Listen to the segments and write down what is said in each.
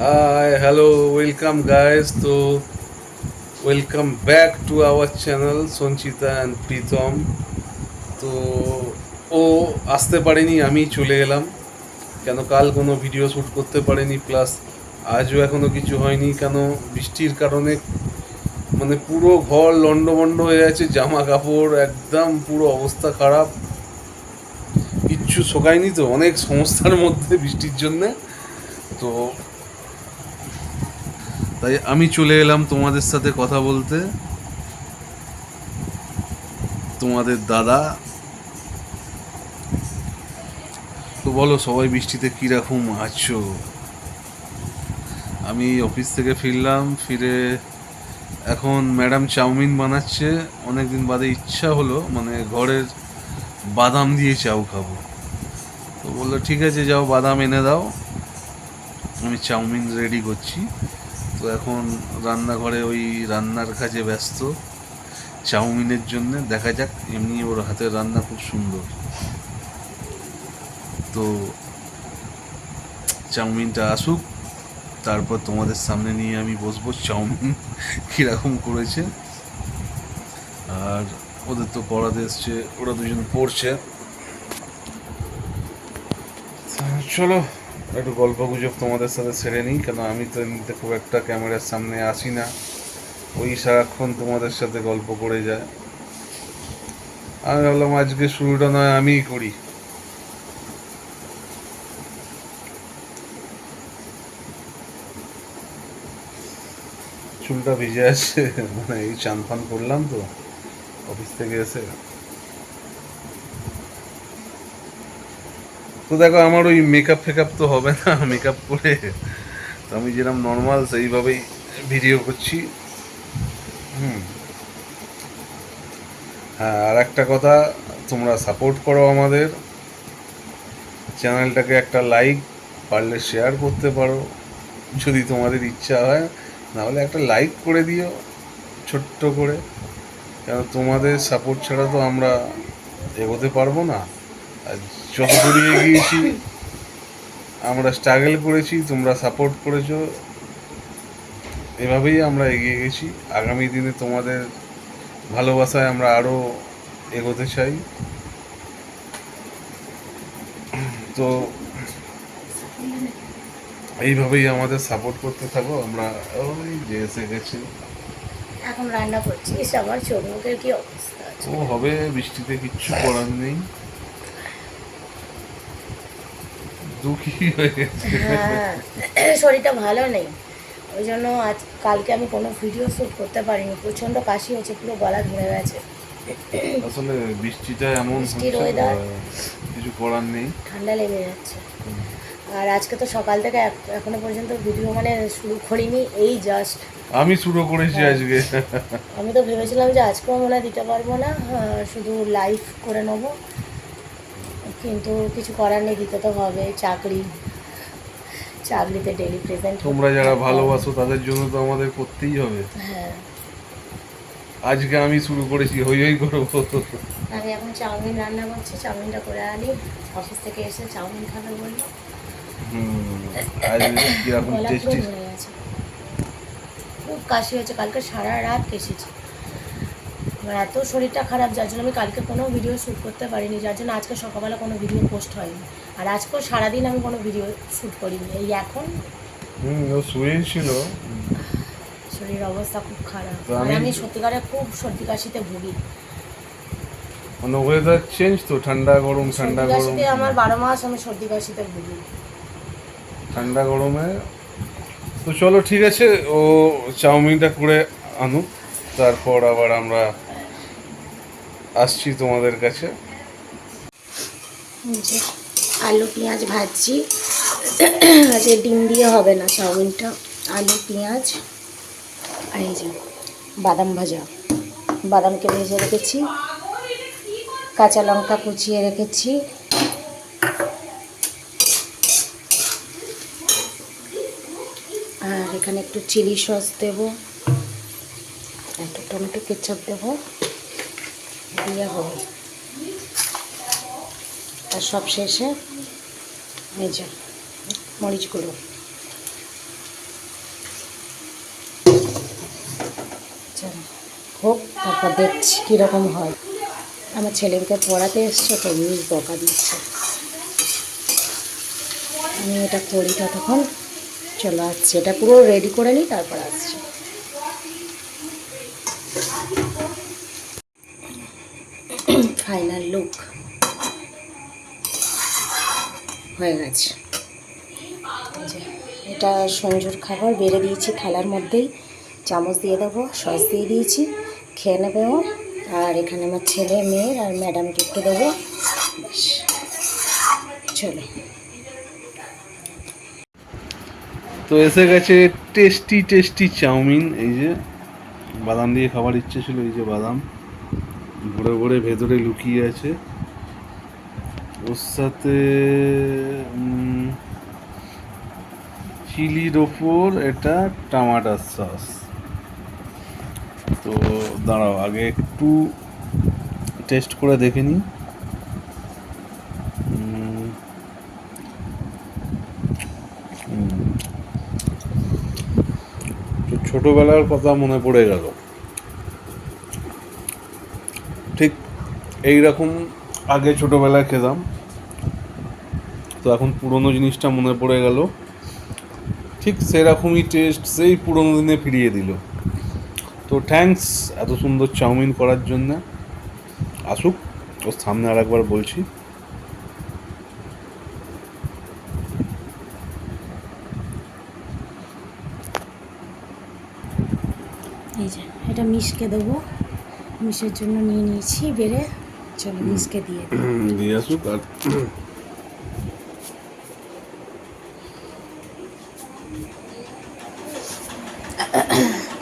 Hi, hello, welcome guys. So, welcome back to our channel Sanchita and Pritam. তো ও আসতে পারেনি, আমি চলে এলাম কেন কাল কোনো ভিডিও শ্যুট করতে পারেনি, প্লাস আজও এখনো কিছু হয়নি কেন বৃষ্টির কারণে মানে পুরো ঘর লন্ডভন্ড হয়ে আছে, জামা কাপড় একদম পুরো অবস্থা খারাপ, কিচ্ছু শোকায়নি, তো অনেক সমস্যার মধ্যে বৃষ্টির জন্যে। তো তাই আমি চলে এলাম তোমাদের সাথে কথা বলতে, তোমাদের দাদা। তো বলো সবাই বৃষ্টিতে কীরকম আছো? আমি অফিস থেকে ফিরলাম, ফিরে এখন ম্যাডাম চাউমিন বানাচ্ছে। অনেক দিন বাদে ইচ্ছা হলো, মানে ঘরের বাদাম দিয়ে চাউ খাবো। তো বললো ঠিক আছে যাও বাদাম এনে দাও, আমি চাউমিন রেডি করছি। তো এখন রান্নাঘরে ওই রান্নার কাজে ব্যস্ত চাউমিনের জন্যে। দেখা যাক, এমনি ওর হাতের রান্না খুব সুন্দর। তো চাউমিনটা আসুক, তারপর তোমাদের সামনে নিয়ে আমি বসবো চাউমিন কীরকম করেছে। আর ওদের তো পড়াতে এসছে, ওরা দুজন পড়ছে। চলো একটু গল্প গুজব তোমাদের সাথে সেরে নিই, কেন আমি তো এমনিতে খুব একটা ক্যামেরার সামনে আসি না, ওই সারাক্ষণ তোমাদের সাথে গল্প করে যায়। আমি ভাবলাম আজকে শুরুটা নয় আমিই করি। চুলটা ভিজে আছে, মানে এই চান ফান করলাম তো অফিস থেকে এসে। তো দেখো আমার ওই মেকআপ ফেকআপ তো হবে না, মেকআপ করে তো আমি যেরকম নর্মাল সেইভাবেই ভিডিও করছি। হুম। হ্যাঁ, আর একটা কথা, তোমরা সাপোর্ট করো আমাদের চ্যানেলটাকে, একটা লাইক, পারলে শেয়ার করতে পারো যদি তোমাদের ইচ্ছা হয়, নাহলে একটা লাইক করে দিও ছোট্ট করে, কেন তোমাদের সাপোর্ট ছাড়া তো আমরা এগোতে পারবো না। আর যত দূরে এগিয়েছি আমরা স্ট্রাগল করেছি, তোমরা সাপোর্ট করেছো, এভাবেই আমরা এগিয়ে গেছি। আগামী দিনে তোমাদের ভালোবাসায় আমরা আরও এগোতে চাই। তো এইভাবেই আমাদের সাপোর্ট করতে থাকো। আমরা ওই যে এসে গেছি, এখন রান্না করছি। আমার চোখ মুখের কি অবস্থা আছে! ও হবে বৃষ্টিতে, কিচ্ছু করার নেই, দুঃখী হয়ে গেছে। হ্যাঁ, শরীরটা ভালো নেই, ওই জন্য কালকে আমি কোনো ভিডিও শ্যুট করতে পারিনি। প্রচণ্ড কাশি হচ্ছে, পুরো গলা ধরে গেছে। আসলে বৃষ্টিটা এমন বৃষ্টির হচ্ছে, ওয়েদার, কিছু করার নেই। ঠান্ডা লেগে যাচ্ছে। আর আজকে তো সকাল থেকে এখনো পর্যন্ত ভিডিও মানে শুরু করিনি, এই জাস্ট। আমি শুরু করেছি হ্যাঁ, আজকে। আমি তো ভেবেছিলাম যে আজকেও মনে হয় দিতে পারবো না, শুধু লাইভ করে নেবো, কিন্তু কিছু করার নেই, দিতে তো হবে। চাকরিতে ডেলি প্রেজেন্ট তোমরা যারা থাকতে হবে। ভালোবাসো তাদের জন্য তো আমাদের করতেই হবে। হ্যাঁ, আজকে আমি শুরু করেছি, হই হই করবো। আমি এখন চাউমিন রান্না করছি, চাউমিনটা করে আনি। অফিস থেকে এসে চাউমিন খাবে বললো। আজ কিরকম গলা পুরো টেস্টি। ধরে গেছে, খুব কাশি হয়েছে, কালকে সারা রাত কেসেছি। আমার এত শরীরটা খারাপ, যার জন্য আমি কালকে কোনো ভিডিও শ্যুট করতে পারিনি, যার জন্য আজকে সকালবেলা কোনো ভিডিও পোস্ট হয়নি। আর আজকেও সারাদিন আমি কোনো ভিডিও শ্যুট করিনি, এই এখন ও শুয়েই ছিল। শরীরের অবস্থা খুব খারাপ। তো আর আমি আমি সত্যিকারে খুব সর্দি কাশিতে ভুগি। মানে ওয়েদার চেঞ্জ তো, ঠান্ডা গরম ঠান্ডা সর্দি গরম, কাশিতে আমার 12 মাস আমি সর্দি কাশিতে ভুগি। ঠান্ডা গরমে। তো চলো ঠিক আছে, ও চাউমিনটা করে আনুক, তারপর আবার আমরা আসছি তোমাদের কাছে। যে আলু পেঁয়াজ ভাজছি, আজকে ডিম দিয়ে হবে না চাউমিনটা। আলু পেঁয়াজ আর এই যে বাদাম ভাজা, বাদামকে ভেজে রেখেছি, কাঁচা লঙ্কা কুচিয়ে রেখেছি, আর এখানে একটু চিলি সস দেবো, একটু টমেটো কেচাপ দেবো, দিয়ে হবে। আর সব শেষে এই যে মরিচ গুঁড়ো। চলো হোক, তারপর দেখছি কীরকম হয়। আমার ছেলেকে পড়াতে এসছো তো মিস বকা দিচ্ছে। আমি এটা করি ততক্ষণ, চলো আসছি, এটা পুরো রেডি করে নিই তারপর আসছি। ফাইনাল লুক হয়ে গেছে। এই যে এটা সঞ্জুর খাবার বেড়ে দিয়েছি থালার মধ্যেই, চামচ দিয়ে দেবো, সস দিয়ে দিয়েছি, খেয়ে নেবে ও। আর এখানে আমার ছেলে মেয়ের আর ম্যাডামকে একটু দেবো, ব্যাস। চলো, তো এসে গেছে টেস্টি টেস্টি চাউমিন। এই যে বাদাম দিয়ে খাবার ইচ্ছে ছিল, এই যে বাদাম ভরে ভরে ভেতরে লুকিয়ে আছে। ওর সাথে চিলির ওপর এটা টমাটার সস। তো দাঁড়াও আগে একটু টেস্ট করে দেখে নিই। তো ছোটবেলার কথা মনে পড়ে গেল, ঠিক এইরকম আগে ছোটবেলায় খেতাম, তো এখন পুরনো জিনিসটা মনে পড়ে গেল, ঠিক সেরকমই টেস্ট, সেই পুরনো দিনে ফিরিয়ে দিল। তো থ্যাঙ্কস এত সুন্দর চাউমিন করার জন্য। আসুক, ওর সামনে আর একবার বলছি। এই যে এটা মিশকে দেবো, মিশের জন্য নিয়ে নিয়েছি বেড়ে, চলো মিশকে দিয়ে দিই। দিয়ে আসুক। আর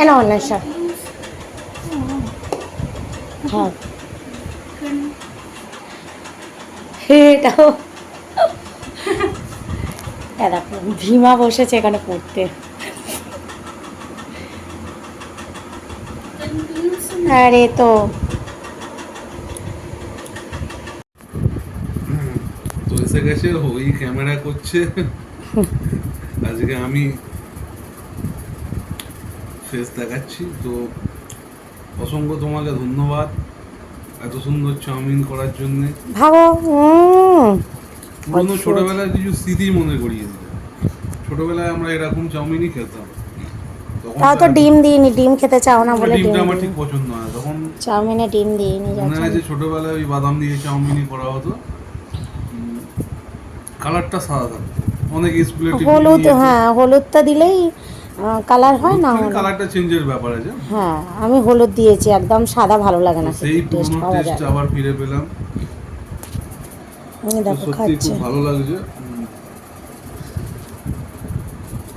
এনা অনলাইন সব হ্যাঁ, এটাও দেখো ভীমা বসেছে এখানে পড়তে। আরে তো তো এসে গেছে, ওই ক্যামেরা করছে। আজকে আমি ফেস দেখাচ্ছি। তো অসংখ্য তোমাকে ধন্যবাদ এত সুন্দর চাউমিন করার জন্য। ভাগো। পুরোনো ছোটবেলার কিছু স্মৃতি মনে করিয়ে দিলে। ছোটবেলায় আমরা এরকম চাউমিনই খেতাম। তখন তাও তো ডিম দিইনি, ডিম খেতে চাও না বলে ডিম ডিমটা আমার দিইনি। ঠিক পছন্দ হয়। তখন চাউমিনে ডিম দিইনি, মনে হয় যে ছোটবেলায় ওই বাদাম দিয়ে চাউমিনই করা হতো। কালারটা সাদা থাকতো, অনেক স্কুলে হলুদ, হ্যাঁ হলুদটা দিলেই কালার হয় না, কালারটা চেঞ্জের ব্যাপার আছে। হ্যাঁ আমি হলুদ দিয়েছি, একদম সাদা ভালো লাগে না, সেই টেস্ট পুরনো পাওয়া টেস্ট যায়। আবার ফিরে পেলাম। দেখো সত্যি খাচ্ছে, খুব ভালো লাগছে।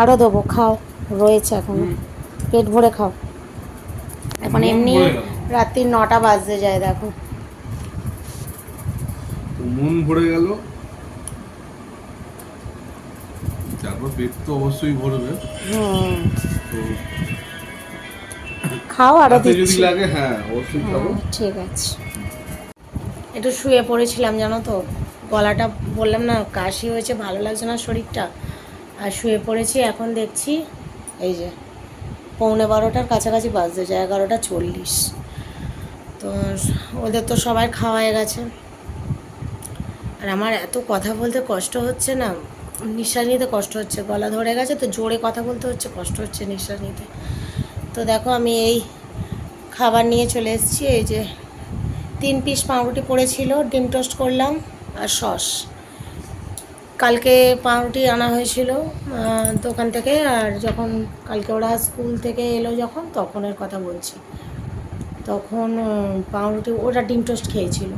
আরও দেবো, খাও, রয়েছে এখনো, পেট ভরে খাও। এখন এমনি রাত্রি 9টা বাজতে যায়, দেখো মন ভরে গেল। তারপর পেট তো অবশ্যই ভরবে। তো খাও, আরো যদি দিচ্ছি। লাগে হ্যাঁ অবশ্যই খাবো। ঠিক আছে। একটু শুয়ে পড়েছিলাম জানো তো, গলাটা বললাম না কাশি হয়েছে, ভালো লাগছে না শরীরটা, আর শুয়ে পড়েছি। এখন দেখছি এই যে 11:45 কাছাকাছি বাজতে যায়, 11:40। তো ওদের তো সবাই খাওয়া হয়ে গেছে, আর আমার এত কথা বলতে কষ্ট হচ্ছে না, নিঃশ্বাস নিতে কষ্ট হচ্ছে, গলা ধরে গেছে তো জোরে কথা বলতে হচ্ছে, কষ্ট হচ্ছে নিঃশ্বাস নিতে। তো দেখো আমি এই খাবার নিয়ে চলে এসেছি। এই যে 3 পিস পাউরুটি পড়েছিল, ডিম টোস্ট করলাম আর সস। কালকে পাউরুটি আনা হয়েছিল দোকান থেকে, আর যখন কালকে ওরা স্কুল থেকে এলো যখন, তখনের কথা বলছি, তখন পাউরুটি ওরা ডিম টোস্ট খেয়েছিল,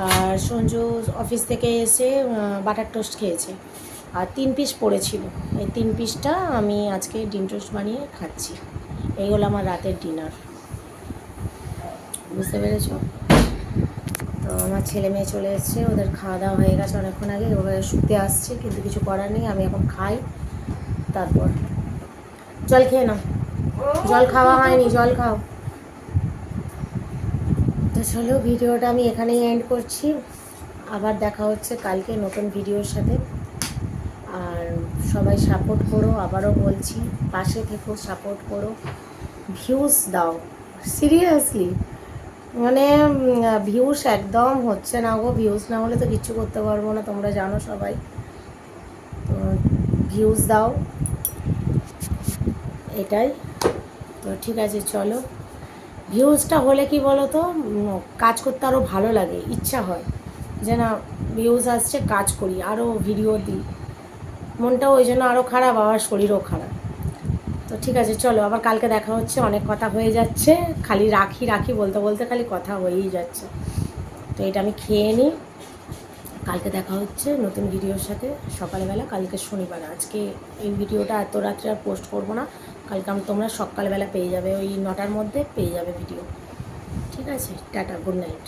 আর সঞ্জু অফিস থেকে এসে বাটার টোস্ট খেয়েছে, আর 3 পিস পড়েছিল। এই 3 পিসটা আমি আজকে ডিম টোস্ট বানিয়ে খাচ্ছি। এই হলো আমার রাতের ডিনার, বুঝতে পেরেছ? তো আমার ছেলে মেয়ে চলে এসছে, ওদের খাওয়া দাওয়া হয়ে গেছে অনেকক্ষণ আগে, ওরা শুতে আসছে, কিন্তু কিছু করার নেই, আমি এখন খাই। তারপর জল খেয়ে নাও, জল খাওয়া হয়নি, জল খাও। তো চলো ভিডিওটা আমি এখানেই এন্ড করছি, আবার দেখা হচ্ছে কালকে নতুন ভিডিওর সাথে। আর সবাই সাপোর্ট করো, আবারও বলছি পাশে থেকো, সাপোর্ট করো, ভিউজ দাও। সিরিয়াসলি মানে ভিউস একদম হচ্ছে না গো, ভিউজ না হলে তো কিচ্ছু করতে পারবো না, তোমরা জানো সবাই। তো ভিউজ দাও, এটাই। তো ঠিক আছে চলো, ভিউজটা হলে কি বলো তো, কাজ করতে আরও ভালো লাগে, ইচ্ছা হয় যে না ভিউজ আসছে, কাজ করি, আরও ভিডিও দিই। মনটাও ওই জন্য আরও খারাপ, আবার শরীরও খারাপ। তো ঠিক আছে চলো, আবার কালকে দেখা হচ্ছে। অনেক কথা হয়ে যাচ্ছে, খালি রাখি রাখি বলতে বলতে খালি কথা হয়েই যাচ্ছে। তো এটা আমি খেয়ে নিই, কালকে দেখা হচ্ছে নতুন ভিডিওর সাথে সকালবেলা। কালকে শনিবার, আজকে এই ভিডিওটা এত রাত্রে আর পোস্ট করবো না, কালকে তোমরা সকালবেলা পেয়ে যাবে, ওই 9টার মধ্যে পেয়ে যাবে ভিডিও। ঠিক আছে, টাটা, গুড নাইট।